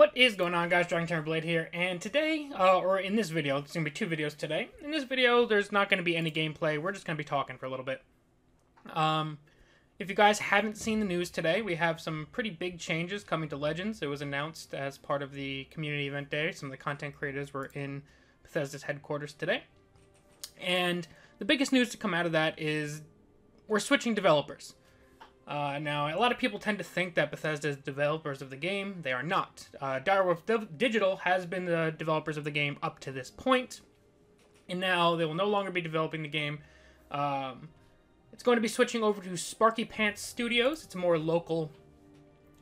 What is going on, guys? DragonTamerBlayde here, and today, or in this video, it's going to be two videos today. In this video, there's not going to be any gameplay. We're just going to be talking for a little bit. If you guys haven't seen the news today, we have some pretty big changes coming to Legends. It was announced as part of the community event day. Some of the content creators were in Bethesda's headquarters today. And the biggest news to come out of that is we're switching developers. Now, a lot of people tend to think that Bethesda is developers of the game. They are not. Direwolf Digital has been the developers of the game up to this point, and now they will no longer be developing the game. It's going to be switching over to Sparky Pants Studios. It's a more local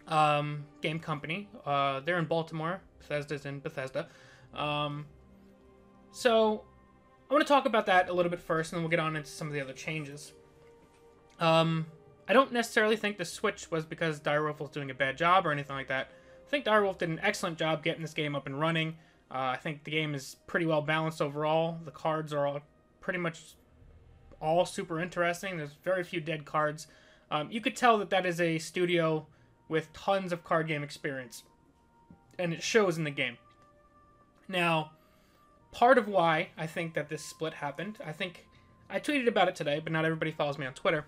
game company. They're in Baltimore. Bethesda's in Bethesda. So I want to talk about that a little bit first, and then we'll get on into some of the other changes. I don't necessarily think the switch was because Direwolf was doing a bad job or anything like that. I think Direwolf did an excellent job getting this game up and running. I think the game is pretty well balanced overall. The cards are all pretty much all super interesting. There's very few dead cards. You could tell that that is a studio with tons of card game experience, and it shows in the game. Now, part of why I think that this split happened, I think I tweeted about it today, but not everybody follows me on Twitter.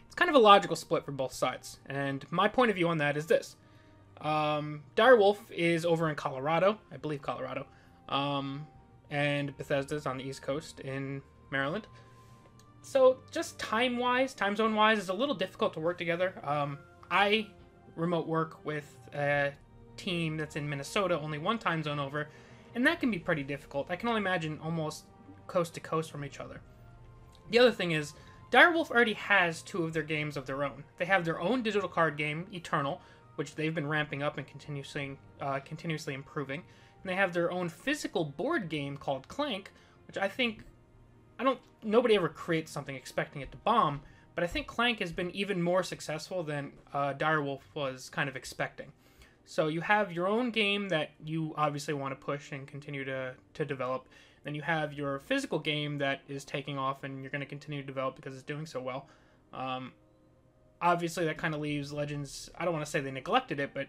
It's kind of a logical split for both sides, and my point of view on that is this. Direwolf is over in Colorado, I believe Colorado, and Bethesda's on the East Coast in Maryland. So just time zone wise, it's a little difficult to work together. I remote work with a team that's in Minnesota, only one time zone over, and that can be pretty difficult. I can only imagine almost coast to coast from each other. The other thing is, Direwolf already has two of their games of their own. They have their own digital card game, Eternal, which they've been ramping up and continuously improving. And they have their own physical board game called Clank, which nobody ever creates something expecting it to bomb, but I think Clank has been even more successful than Direwolf was kind of expecting. So you have your own game that you obviously want to push and continue to develop. Then you have your physical game that is taking off and you're going to continue to develop because it's doing so well. Obviously, that kind of leaves Legends. I don't want to say they neglected it, but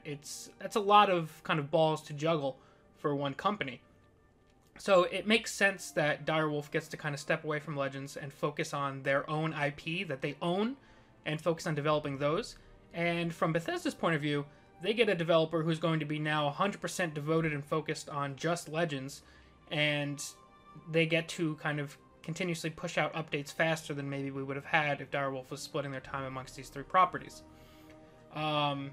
that's a lot of kind of balls to juggle for one company. So it makes sense that Direwolf gets to kind of step away from Legends and focus on their own IP that they own and focus on developing those. And from Bethesda's point of view, they get a developer who's going to be now 100% devoted and focused on just Legends, and they get to kind of continuously push out updates faster than maybe we would have had if Direwolf was splitting their time amongst these three properties. So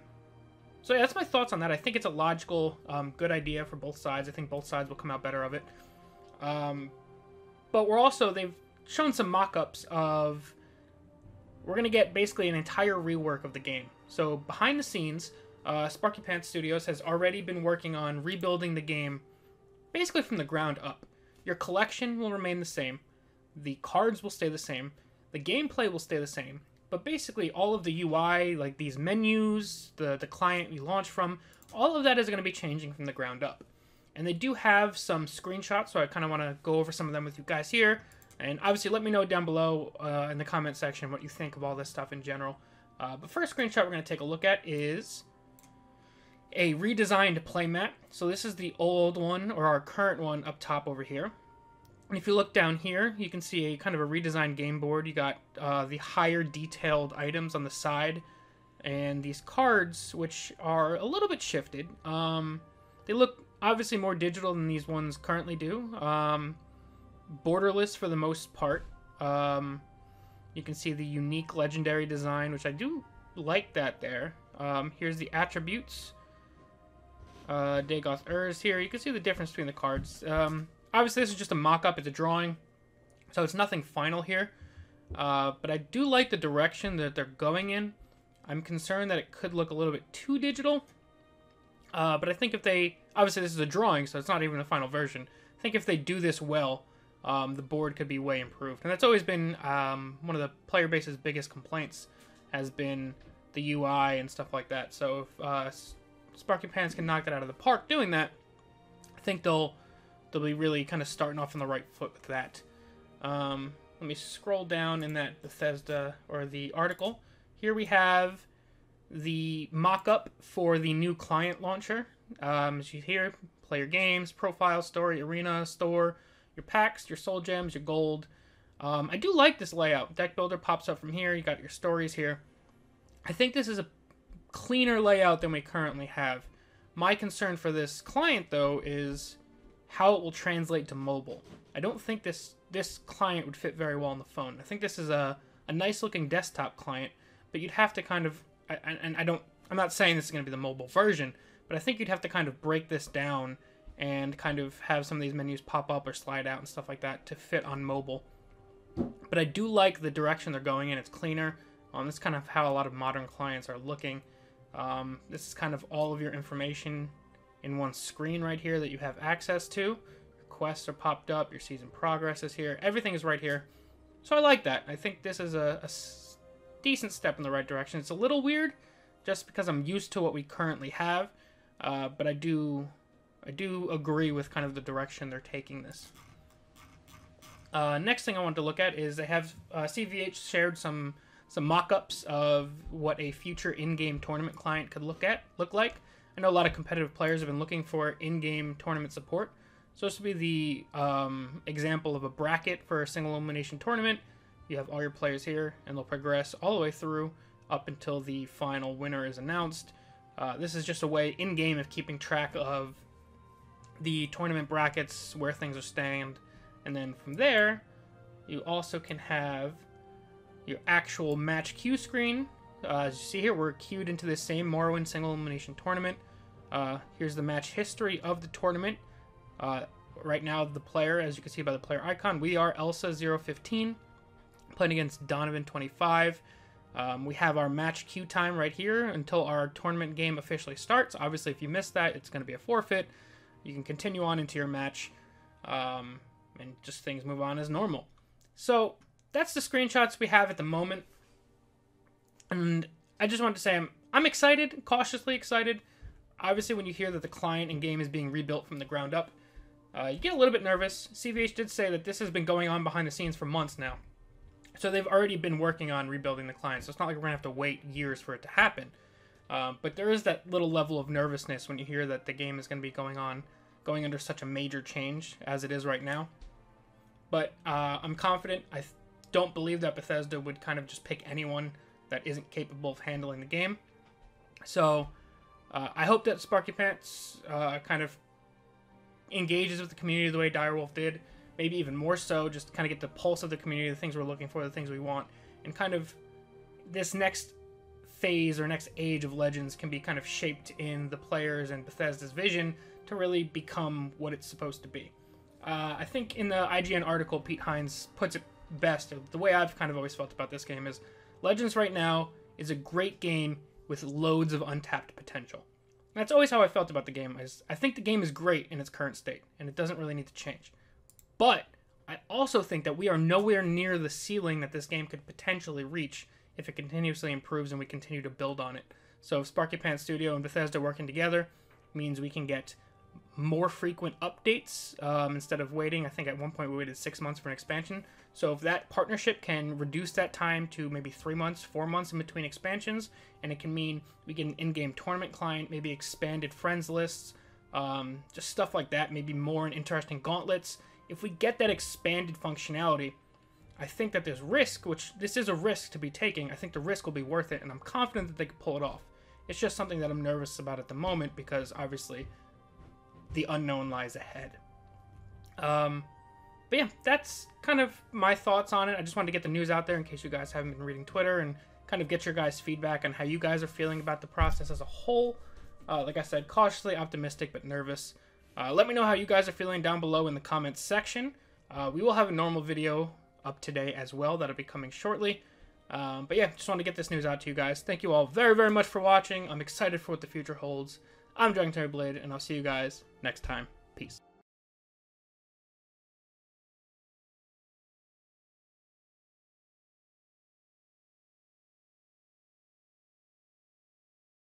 yeah, that's my thoughts on that. I think it's a logical, good idea for both sides. I think both sides will come out better of it. But they've shown some mock-ups of, we're going to get basically an entire rework of the game. So behind the scenes, Sparky Pants Studios has already been working on rebuilding the game basically from the ground up. Your collection will remain the same. The cards will stay the same. The gameplay will stay the same. But basically all of the UI, like these menus, the client you launch from, all of that is going to be changing from the ground up. And they do have some screenshots, so I kind of want to go over some of them with you guys here. And obviously let me know down below in the comment section what you think of all this stuff in general. But first screenshot we're going to take a look at is a redesigned playmat. So this is the old one, or our current one, up top over here. And if you look down here, you can see a kind of a redesigned game board. You got the higher detailed items on the side, and these cards, which are a little bit shifted. They look obviously more digital than these ones currently do. Borderless for the most part. You can see the unique legendary design, which I do like that there. Here's the attributes. Dagoth Urs here. You can see the difference between the cards. Obviously, this is just a mock-up. It's a drawing, so it's nothing final here. But I do like the direction that they're going in. I'm concerned that it could look a little bit too digital. But I think if they... Obviously, this is a drawing, so it's not even the final version. I think if they do this well, the board could be way improved. And that's always been one of the player base's biggest complaints, has been the UI and stuff like that. So if Sparky Pants can knock that out of the park doing that, I think they'll be really kind of starting off on the right foot with that. Let me scroll down in that Bethesda, or the article. Here we have the mock-up for the new client launcher. As you hear, play your games, profile, story, arena, store, your packs, your soul gems, your gold. I do like this layout. Deck builder pops up from here. You got your stories here. I think this is a cleaner layout than we currently have. My concern for this client, though, is how it will translate to mobile. I don't think this client would fit very well on the phone. I think this is a nice looking desktop client, but you'd have to kind of, I'm not saying this is going to be the mobile version, but I think you'd have to kind of break this down and kind of have some of these menus pop up or slide out and stuff like that to fit on mobile. But I do like the direction they're going in. It's cleaner. This is kind of how a lot of modern clients are looking. This is kind of all of your information in one screen right here that you have access to. Your quests are popped up. Your season progress is here. Everything is right here. So I like that. I think this is a decent step in the right direction. It's a little weird just because I'm used to what we currently have. But I do agree with kind of the direction they're taking this. Next thing I want to look at is they have CVH shared some mock-ups of what a future in-game tournament client could look like. I know a lot of competitive players have been looking for in-game tournament support. So this would be the example of a bracket for a single elimination tournament. You have all your players here, and they'll progress all the way through up until the final winner is announced. This is just a way in-game of keeping track of the tournament brackets, where things are stand, and then from there, you also can have your actual match queue screen. As you see here, we're queued into the same Morrowind single elimination tournament. Here's the match history of the tournament. Right now, the player, as you can see by the player icon, we are Elsa015, playing against Donovan25. We have our match queue time right here until our tournament game officially starts. Obviously, if you miss that, it's going to be a forfeit. You can continue on into your match, and just things move on as normal. So that's the screenshots we have at the moment. And I just wanted to say I'm excited, cautiously excited. Obviously, when you hear that the client and game is being rebuilt from the ground up, you get a little bit nervous. CVH did say that this has been going on behind the scenes for months now. So they've already been working on rebuilding the client. So it's not like we're going to have to wait years for it to happen. But there is that little level of nervousness when you hear that the game is going to be going under such a major change as it is right now. But I'm confident. I don't believe that Bethesda would kind of just pick anyone that isn't capable of handling the game. So I hope that Sparky Pants kind of engages with the community the way Direwolf did. Maybe even more so, just kind of get the pulse of the community, the things we're looking for, the things we want. And kind of this next phase or next age of Legends can be kind of shaped in the players and Bethesda's vision to really become what it's supposed to be. I think in the IGN article, Pete Hines puts it best. The way I've kind of always felt about this game is Legends right now is a great game with loads of untapped potential. And that's always how I felt about the game. I think the game is great in its current state, and it doesn't really need to change. But I also think that we are nowhere near the ceiling that this game could potentially reach if it continuously improves and we continue to build on it. So if Sparky Pants Studio and Bethesda working together means we can get more frequent updates instead of waiting. I think at one point we waited 6 months for an expansion. So if that partnership can reduce that time to maybe 3 months, 4 months in between expansions, and it can mean we get an in-game tournament client, maybe expanded friends lists, just stuff like that, maybe more and interesting gauntlets. If we get that expanded functionality, I think that there's risk, which this is a risk to be taking. I think the risk will be worth it, and I'm confident that they can pull it off. It's just something that I'm nervous about at the moment because obviously the unknown lies ahead. But yeah, that's kind of my thoughts on it. I just wanted to get the news out there in case you guys haven't been reading Twitter and kind of get your guys' feedback on how you guys are feeling about the process as a whole. Like I said, cautiously optimistic but nervous. Let me know how you guys are feeling down below in the comments section. We will have a normal video up today as well that'll be coming shortly. But yeah, just wanted to get this news out to you guys. Thank you all very, very much for watching. I'm excited for what the future holds. I'm DragonTamerBlayde, and I'll see you guys next time. Peace.